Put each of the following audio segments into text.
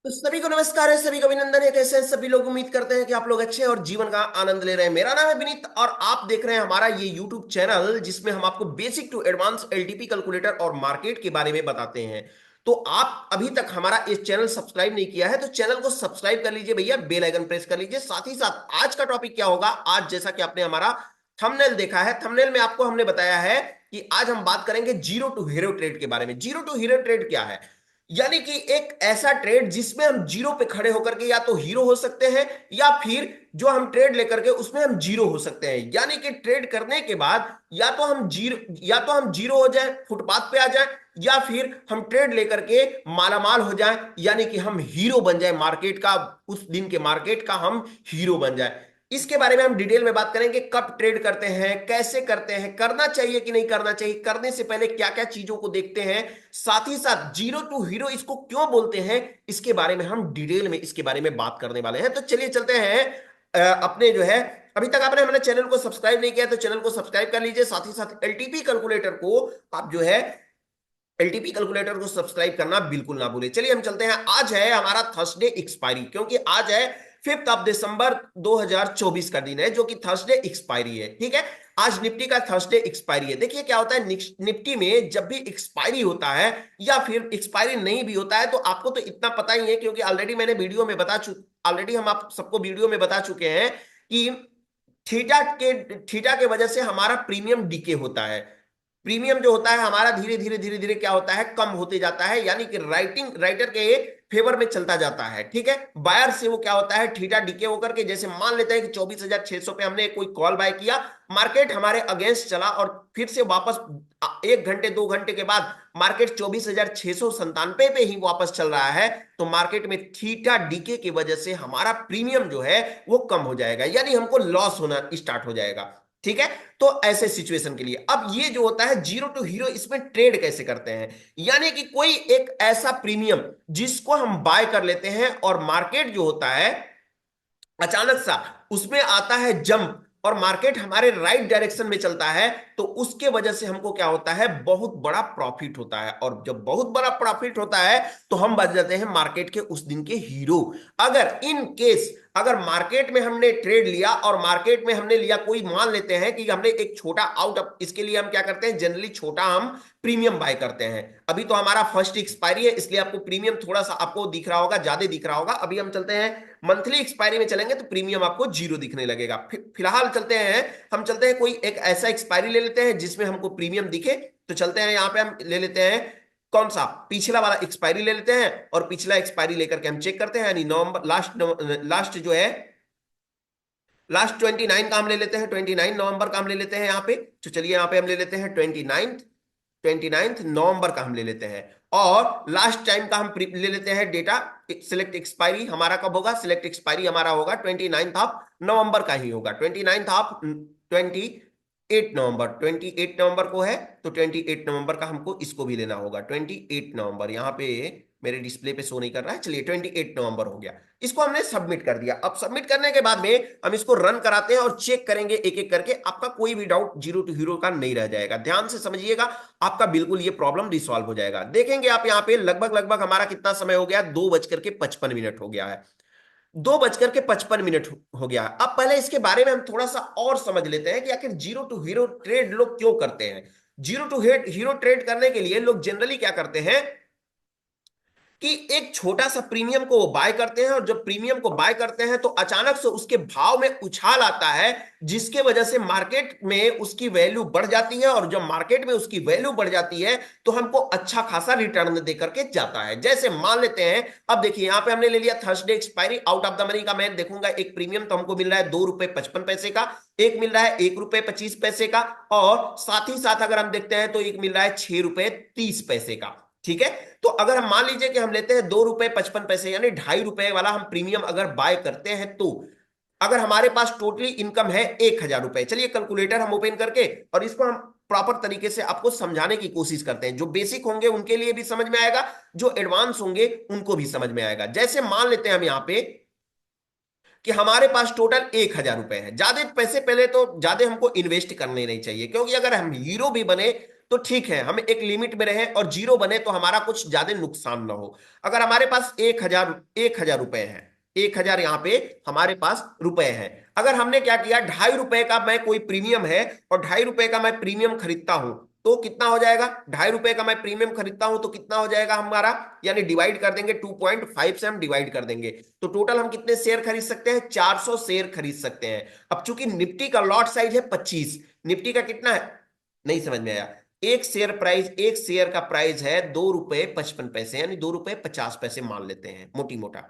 तो सभी को नमस्कार है, सभी को अभिनंदन है। कैसे हैं सभी लोग? उम्मीद करते हैं कि आप लोग अच्छे हैं और जीवन का आनंद ले रहे हैं। मेरा नाम है विनीत और आप देख रहे हैं हमारा ये यूट्यूब चैनल, जिसमें हम आपको basic to advance LTP calculator और मार्केट के बारे में बताते हैं। तो आप अभी तक हमारा इस चैनल सब्सक्राइब नहीं किया है तो चैनल को सब्सक्राइब कर लीजिए भैया, बेल आइकन प्रेस कर लीजिए। साथ ही साथ आज का टॉपिक क्या होगा, आज जैसा कि आपने हमारा थंबनेल देखा है, थंबनेल में आपको हमने बताया है कि आज हम बात करेंगे जीरो टू हीरो ट्रेड के बारे में। जीरो टू हीरो ट्रेड क्या है? यानी कि एक ऐसा ट्रेड जिसमें हम जीरो पे खड़े होकर के या तो हीरो हो सकते हैं, या फिर जो हम ट्रेड लेकर के उसमें हम जीरो हो सकते हैं। यानी कि ट्रेड करने के बाद या तो हम जीरो हो जाएं, फुटपाथ पे आ जाएं, या फिर हम ट्रेड लेकर के मालामाल हो जाएं, यानी कि हम हीरो बन जाएं मार्केट का। उस दिन के मार्केट का हम हीरो बन जाएं। इसके बारे में हम डिटेल में बात करेंगे। कब ट्रेड करते हैं, कैसे करते हैं, करना चाहिए कि नहीं करना चाहिए, करने से पहले क्या क्या चीजों को देखते हैं, साथ ही साथ जीरो टू हीरो इसको क्यों बोलते हैं, इसके बारे में हम डिटेल में इसके बारे में बात करने वाले हैं। तो चलिए चलते हैं अपने जो है, अभी तक आपने हमारे चैनल को सब्सक्राइब नहीं किया तो चैनल को सब्सक्राइब कर लीजिए। साथ ही साथ एलटीपी कैलकुलेटर को आप जो है, एलटीपी कैलकुलेटर को सब्सक्राइब करना बिल्कुल ना भूले। चलिए हम चलते हैं। आज है हमारा थर्सडे एक्सपायरी, क्योंकि आज है 5 दिसंबर 2024 का दिन है, जो कि थर्सडे एक्सपायरी है। ठीक है, आज निफ्टी का थर्सडे एक्सपायरी है। देखिए क्या होता है निफ्टी में, जब भी एक्सपायरी होता है या फिर एक्सपायरी नहीं भी होता है, तो आपको तो इतना पता ही है, क्योंकि ऑलरेडी मैंने वीडियो में ऑलरेडी हम आप सबको वीडियो में बता चुके हैं कि थीटा के वजह से हमारा प्रीमियम डीके होता है। प्रीमियम जो होता है हमारा धीरे धीरे धीरे धीरे क्या होता है, कम होते जाता है, यानी कि राइटर के फेवर में चलता जाता है। ठीक है, बायर से वो क्या होता है, थीटा डीके होकर के, जैसे मान लेते हैं कि 24,600 पे हमने कोई कॉल बाय किया, मार्केट हमारे अगेंस्ट चला और फिर से वापस 1 घंटे 2 घंटे के बाद मार्केट 24,697 पे ही वापस चल रहा है, तो मार्केट में थीटा डीके की वजह से हमारा प्रीमियम जो है वो कम हो जाएगा, यानी हमको लॉस होना स्टार्ट हो जाएगा। ठीक है, तो ऐसे सिचुएशन के लिए अब ये जो होता है जीरो टू हीरो, इसमें ट्रेड कैसे करते हैं, यानी कि कोई एक ऐसा प्रीमियम जिसको हम बाय कर लेते हैं और मार्केट जो होता है अचानक सा उसमें आता है जंप, और मार्केट हमारे राइट डायरेक्शन में चलता है, तो उसके वजह से हमको क्या होता है, बहुत बड़ा प्रॉफिट होता है। और जब बहुत बड़ा प्रॉफिट होता है तो हम बच जाते हैं मार्केट के उस दिन के हीरो। अगर इन केस अगर मार्केट में हमने ट्रेड लिया और मार्केट में हमने लिया, कोई मान लेते हैं कि हमने एक छोटा आउट, इसके लिए हम क्या करते हैं, जनरली छोटा हम प्रीमियम बाय करते हैं। अभी तो हमारा फर्स्ट एक्सपायरी है, इसलिए आपको प्रीमियम थोड़ा सा आपको दिख रहा होगा, ज्यादा दिख रहा होगा। अभी हम चलते हैं मंथली एक्सपायरी में, चलेंगे तो प्रीमियम आपको जीरो दिखने लगेगा। फिलहाल चलते हैं, हम चलते हैं कोई एक ऐसा एक्सपायरी ले लेते हैं जिसमें हमको प्रीमियम दिखे। तो चलते हैं, यहाँ पे हम ले लेते हैं कौन सा, पिछला वाला एक्सपायरी ले लेते हैं, और पिछला एक्सपायरी लेकर के हम चेक करते हैं, यानी नवंबर लास्ट जो है, लास्ट 29 का हम ले लेते हैं, 29 नवंबर का हम ले लेते हैं यहाँ पे। तो चलिए यहाँ पे हम ले लेते हैं 29 नवंबर का हम ले लेते हैं, और लास्ट टाइम का हम ले लेते हैं डेटा। सिलेक्ट एक्सपायरी हमारा कब होगा, सिलेक्ट एक्सपायरी हमारा होगा 29 नवंबर का ही होगा, 28 नवंबर को है, तो 28 नवंबर का हमको इसको भी लेना होगा। 28 नवंबर यहाँ पे मेरे डिस्प्ले पे शो नहीं कर रहा है, चलिए 28 नवंबर हो गया। इसको हमने सबमिट कर दिया। अब सबमिट करने के बाद में हम इसको रन कराते हैं और चेक करेंगे एक एक करके, आपका कोई भी डाउट जीरो टू हीरो का नहीं रह जाएगा। ध्यान से समझिएगा, आपका बिल्कुल ये प्रॉब्लम रिसॉल्व हो जाएगा। देखेंगे आप यहाँ पे लगभग लगभग हमारा कितना समय हो गया, 2:55 हो गया है। 2:55 हो गया है। अब पहले इसके बारे में हम थोड़ा सा और समझ लेते हैं कि आखिर जीरो टू हीरो ट्रेड लोग क्यों करते हैं। जीरो टू हीरो ट्रेड करने के लिए लोग जनरली क्या करते हैं कि एक छोटा सा प्रीमियम को वो बाय करते हैं, और जब प्रीमियम को बाय करते हैं तो अचानक से उसके भाव में उछाल आता है, जिसके वजह से मार्केट में उसकी वैल्यू बढ़ जाती है, और जब मार्केट में उसकी वैल्यू बढ़ जाती है तो हमको अच्छा खासा रिटर्न दे करके जाता है। जैसे मान लेते हैं, अब देखिए यहाँ पे हमने ले लिया Thursday expiry, out of the money का मैं देखूंगा, एक प्रीमियम तो हमको मिल रहा है ₹2.55 का, एक मिल रहा है ₹1.25 का, और साथ ही साथ अगर हम देखते हैं तो एक मिल रहा है ₹6.30 का। ठीक है, तो अगर हम मान लीजिए कि हम लेते हैं ₹2.55, यानी ₹2.50 वाला हम प्रीमियम अगर बाय करते हैं, तो अगर हमारे पास टोटली इनकम है ₹1,000, चलिए कैलकुलेटर हम ओपन करके और इसको हम प्रॉपर तरीके से आपको समझाने की कोशिश करते हैं। जो बेसिक होंगे उनके लिए भी समझ में आएगा, जो एडवांस होंगे उनको भी समझ में आएगा। जैसे मान लेते हैं हम यहाँ पे कि हमारे पास टोटल ₹1,000 है। ज्यादा पैसे पहले तो ज्यादा हमको इन्वेस्ट करने नहीं चाहिए, क्योंकि अगर हम हीरो भी बने तो ठीक है, हम एक लिमिट में रहे और जीरो बने तो हमारा कुछ ज्यादा नुकसान ना हो। अगर हमारे पास 1,000 रुपए है, 1,000 यहाँ पे हमारे पास रुपए है, अगर हमने क्या किया, 2.5 रुपए का मैं कोई प्रीमियम है और 2.5 रुपए का मैं प्रीमियम खरीदता हूं, तो कितना हो जाएगा, 2.5 रुपए का मैं प्रीमियम खरीदता हूं तो कितना हो जाएगा हमारा, यानी डिवाइड कर देंगे 2.5 से, हम डिवाइड कर देंगे तो टोटल हम कितने शेयर खरीद सकते हैं, 400 शेयर खरीद सकते हैं। अब चूंकि निफ्टी का लॉट साइज है 25, निफ्टी का कितना है, नहीं समझ में आया, एक शेयर प्राइस, एक शेयर का प्राइस है 2 रुपए 55 पैसे, यानी 2 रुपए 50 पैसे मान लेते हैं मोटी मोटा,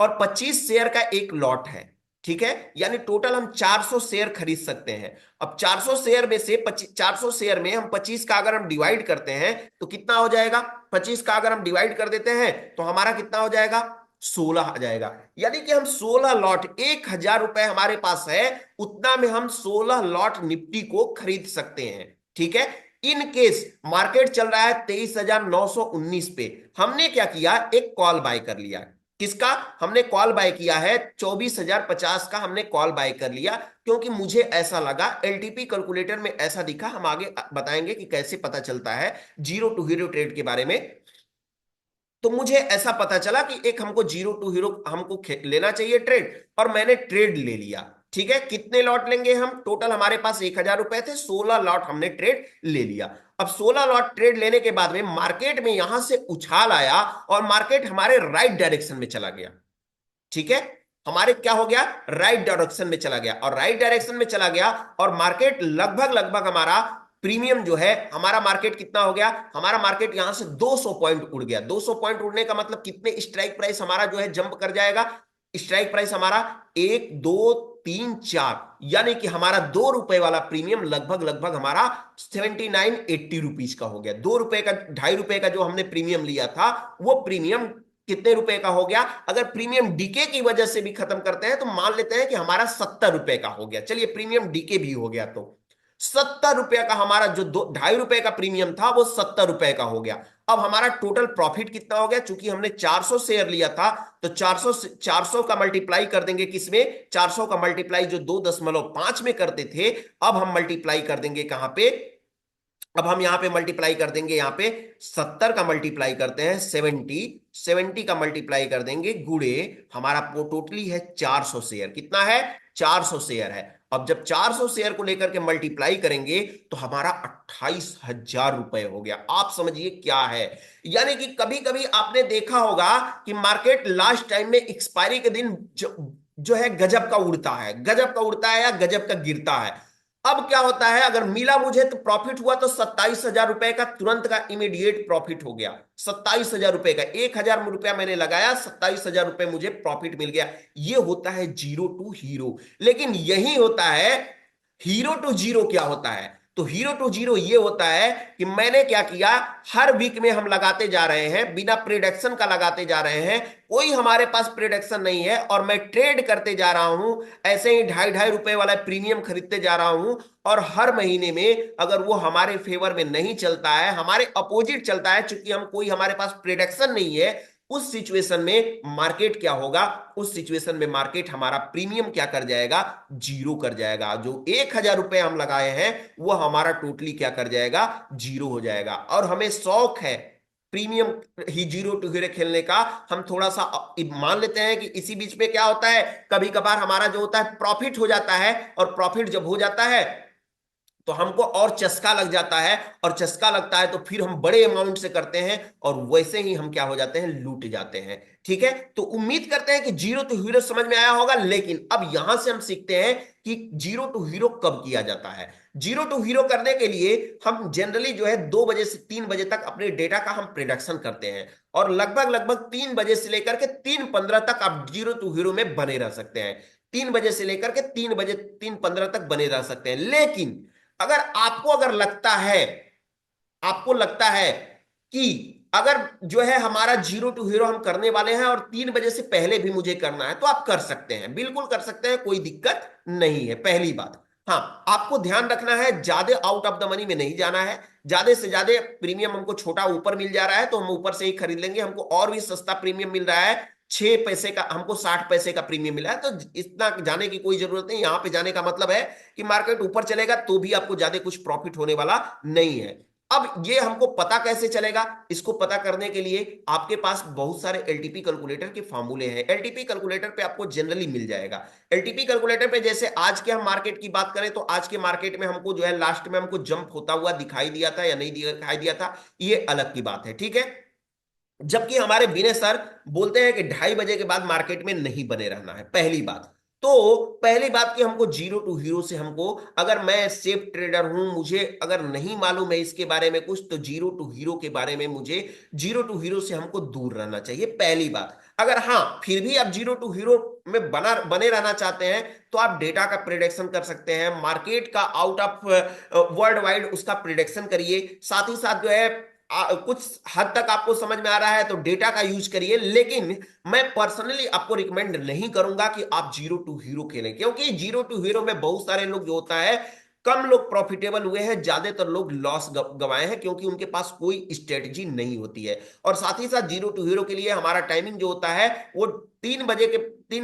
और 25 शेयर का एक लॉट है, ठीक है, यानी टोटल हम 400 शेयर खरीद सकते हैं। अब 400 शेयर में से 400 शेयर में हम 25 का अगर हम डिवाइड करते हैं तो कितना हो जाएगा, 25 का अगर हम डिवाइड कर देते हैं तो हमारा कितना हो जाएगा, 16 आ जाएगा। यानी कि हम 16 लॉट, 1,000 रुपए हमारे पास है, उतना में हम 16 लॉट निफ्टी को खरीद सकते हैं, ठीक है। इन केस मार्केट चल रहा है 23,919 पे, हमने क्या किया, एक कॉल बाय कर लिया, किसका, हमने कॉल बाय किया है 24,050 का, हमने कॉल बाय कर लिया, क्योंकि मुझे ऐसा लगा, एलटीपी कैलकुलेटर में ऐसा दिखा, हम आगे बताएंगे कि कैसे पता चलता है जीरो टू हीरो ट्रेड के बारे में। तो मुझे ऐसा पता चला कि एक हमको जीरो टू हीरो हमको लेना चाहिए ट्रेड, और मैंने ट्रेड ले लिया, ठीक है। कितने लॉट लेंगे हम, टोटल हमारे पास 1,000 रुपए थे, 16 लॉट हमने ट्रेड ले लिया। अब 16 लॉट ट्रेड लेने के बाद में मार्केट में यहां से उछाल आया और मार्केट हमारे राइट डायरेक्शन में चला गया, ठीक है, हमारे क्या हो गया, राइट डायरेक्शन में चला गया, और राइट डायरेक्शन में चला गया और मार्केट लगभग लगभग हमारा प्रीमियम जो है, हमारा मार्केट कितना हो गया, हमारा मार्केट यहां से 200 पॉइंट उड़ गया। 200 पॉइंट उड़ने का मतलब कितने स्ट्राइक प्राइस हमारा जो है जंप कर जाएगा, स्ट्राइक प्राइस हमारा 1, 2, 3, 4, यानी कि हमारा 2 रुपए वाला प्रीमियम लगभग लगभग हमारा 79, 80 रुपीज का हो गया। 2 रुपए का, 2.5 रुपए का जो हमने प्रीमियम लिया था, वो प्रीमियम कितने रुपए का हो गया, अगर प्रीमियम डीके की वजह से भी खत्म करते हैं तो मान लेते हैं कि हमारा 70 रुपए का हो गया। चलिए प्रीमियम डीके भी हो गया तो 70 रुपए का हमारा जो 2.5 रुपए का प्रीमियम था वो 70 रुपए का हो गया। अब हमारा टोटल प्रॉफिट कितना हो गया, चूंकि हमने 400 शेयर लिया था तो 400 का मल्टीप्लाई कर देंगे किसमें, 400 का मल्टीप्लाई जो 2.5 में करते थे, अब हम मल्टीप्लाई कर देंगे कहां पे, अब हम यहां पे मल्टीप्लाई कर देंगे, यहां पे 70 का मल्टीप्लाई करते हैं 70 का मल्टीप्लाई कर देंगे गुड़े हमारा टोटली है 400 शेयर, कितना है, 400 शेयर है। अब जब 400 शेयर को लेकर के मल्टीप्लाई करेंगे तो हमारा 28,000 रुपए हो गया। आप समझिए क्या है, यानी कि कभी कभी आपने देखा होगा कि मार्केट लास्ट टाइम में एक्सपायरी के दिन जो है गजब का उड़ता है, गजब का उड़ता है या गजब का गिरता है। अब क्या होता है, अगर मिला मुझे तो प्रॉफिट हुआ तो 27,000 रुपए का तुरंत का इमीडिएट प्रॉफिट हो गया। 27,000 रुपए का, 1,000 रुपया मैंने लगाया, 27,000 रुपए मुझे प्रॉफिट मिल गया। ये होता है जीरो टू हीरो। लेकिन यही होता है हीरो टू जीरो। क्या होता है, तो हीरो टू जीरो ये होता है कि मैंने क्या किया, हर वीक में हम लगाते जा रहे हैं, बिना प्रिडिक्शन का लगाते जा रहे हैं, कोई हमारे पास प्रिडिक्शन नहीं है, और मैं ट्रेड करते जा रहा हूं, ऐसे ही 2.5 रुपए वाला प्रीमियम खरीदते जा रहा हूं, और हर महीने में अगर वो हमारे फेवर में नहीं चलता है, हमारे अपोजिट चलता है, चूंकि हम कोई हमारे पास प्रिडिक्शन नहीं है, उस सिचुएशन में मार्केट क्या होगा, उस सिचुएशन में मार्केट हमारा प्रीमियम क्या कर जाएगा, जीरो कर जाएगा। जो 1,000 रुपए हम लगाए हैं वो हमारा टोटली क्या कर जाएगा, जीरो हो जाएगा। और हमें शौक है प्रीमियम ही जीरो टू हीरो खेलने का, हम थोड़ा सा मान लेते हैं कि इसी बीच में क्या होता है, कभी कभार हमारा जो होता है प्रॉफिट हो जाता है, और प्रॉफिट जब हो जाता है तो हमको और चस्का लग जाता है, और चस्का लगता है तो फिर हम बड़े अमाउंट से करते हैं, और वैसे ही हम क्या हो जाते हैं, लूट जाते हैं। ठीक है, तो उम्मीद करते हैं कि जीरो टू हीरो समझ में आया होगा। लेकिन अब यहां से हम सीखते हैं कि जीरो टू हीरो कब किया जाता है। जीरो टू हीरो करने के लिए हम जनरली जो है 2 बजे से 3 बजे तक अपने डेटा का हम प्रोडक्शन करते हैं, और लगभग लगभग 3 बजे से लेकर के 3:15 तक आप जीरो टू हीरो में बने रह सकते हैं। 3 बजे से लेकर के 3:15 तक बने रह सकते हैं। लेकिन अगर आपको लगता है कि अगर जो है हमारा जीरो टू हीरो हम करने वाले हैं और 3 बजे से पहले भी मुझे करना है, तो आप कर सकते हैं, बिल्कुल कर सकते हैं, कोई दिक्कत नहीं है। पहली बात, हाँ, आपको ध्यान रखना है ज्यादा आउट ऑफ द मनी में नहीं जाना है। ज्यादा से ज्यादा प्रीमियम हमको छोटा ऊपर मिल जा रहा है तो हम ऊपर से ही खरीद लेंगे। हमको और भी सस्ता प्रीमियम मिल रहा है, 6 पैसे का, हमको 60 पैसे का प्रीमियम मिला है, तो इतना जाने की कोई जरूरत नहीं। यहां पे जाने का मतलब है कि मार्केट ऊपर चलेगा तो भी आपको ज्यादा कुछ प्रॉफिट होने वाला नहीं है। अब ये हमको पता कैसे चलेगा? इसको पता करने के लिए आपके पास बहुत सारे एलटीपी कैलकुलेटर के फार्मूले हैं। एलटीपी कैलकुलेटर पे आपको जनरली मिल जाएगा। एलटीपी कैलकुलेटर पे जैसे आज के हम मार्केट की बात करें तो आज के मार्केट में हमको जो है लास्ट में हमको जंप होता हुआ दिखाई दिया था या नहीं दिखाई दिया था, ये अलग की बात है, ठीक है। जबकि हमारे विनय सर बोलते हैं कि 2:30 बजे के बाद मार्केट में नहीं बने रहना है, पहली बात। तो पहली बात कि हमको जीरो टू हीरो से हमको, अगर मैं सेफ ट्रेडर हूं, मुझे अगर नहीं मालूम है इसके बारे में कुछ, तो जीरो टू हीरो के बारे में मुझे, जीरो टू हीरो से हमको दूर रहना चाहिए, पहली बात। अगर हाँ फिर भी आप जीरो टू हीरो में बने रहना चाहते हैं तो आप डेटा का प्रिडिक्शन कर सकते हैं, मार्केट का आउट ऑफ वर्ल्ड वाइड उसका प्रिडिक्शन करिए। साथ ही साथ जो है कुछ हद तक आपको समझ में आ रहा है तो डेटा का यूज करिए, लेकिन मैं पर्सनली आपको रिकमेंड नहीं करूंगा कि आप जीरो टू हीरो खेलें, क्योंकि जीरो टू हीरो में बहुत सारे लोग जो होता है, कम लोग प्रॉफिटेबल हुए हैं, ज्यादातर लोग लॉस गवाए हैं, क्योंकि उनके पास कोई स्ट्रेटजी नहीं होती है। और साथ ही साथ जीरो टू हीरो के लिए हमारा टाइमिंग जो होता है वो 3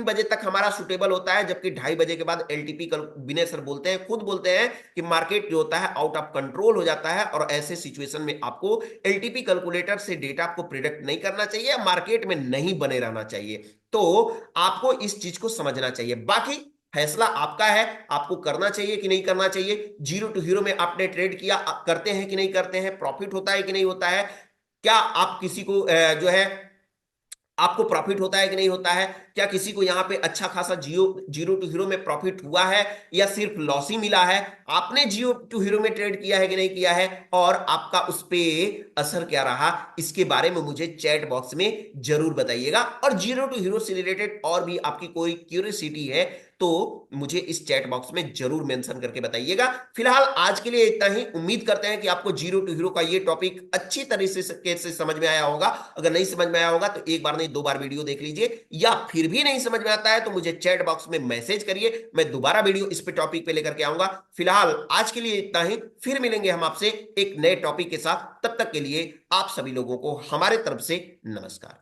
बजे तक हमारा सुटेबल होता है, जबकि 2:30 बजे के बाद एलटीपी कल विनय सर बोलते हैं, खुद बोलते हैं कि मार्केट जो होता है आउट ऑफ कंट्रोल हो जाता है, और ऐसे सिचुएशन में आपको एलटीपी कैलकुलेटर से डेटा आपको प्रिडिक्ट नहीं करना चाहिए, मार्केट में नहीं बने रहना चाहिए। तो आपको इस चीज को समझना चाहिए। बाकी फैसला आपका है, आपको करना चाहिए कि नहीं करना चाहिए। जीरो टू हीरो में आपने ट्रेड किया, आप करते हैं कि नहीं करते हैं, प्रॉफिट होता है कि नहीं होता है, क्या आप किसी को जो है आपको प्रॉफिट होता है कि नहीं होता है, क्या किसी को यहां पे अच्छा खासा जीरो टू हीरो में प्रॉफिट हुआ है या सिर्फ लॉस ही मिला है, आपने जीरो टू हीरो में ट्रेड किया है कि नहीं किया है, और आपका उस पे असर क्या रहा, इसके बारे में मुझे चैट बॉक्स में जरूर बताइएगा। और जीरो टू हीरो से रिलेटेड और भी आपकी कोई क्यूरियोसिटी है तो मुझे इस चैट बॉक्स में जरूर मेंशन करके बताइएगा। फिलहाल आज के लिए इतना ही। उम्मीद करते हैं कि आपको जीरो टू हीरो का ये टॉपिक अच्छी तरह से समझ में आया होगा। अगर नहीं समझ में आया होगा तो एक बार नहीं 2 बार वीडियो देख लीजिए, या फिर भी नहीं समझ में आता है तो मुझे चैट बॉक्स में मैसेज करिए, मैं दोबारा वीडियो इस पे टॉपिक पे लेकर के आऊंगा। फिलहाल आज के लिए इतना ही, फिर मिलेंगे हम आपसे एक नए टॉपिक के साथ। तब तक के लिए आप सभी लोगों को हमारे तरफ से नमस्कार।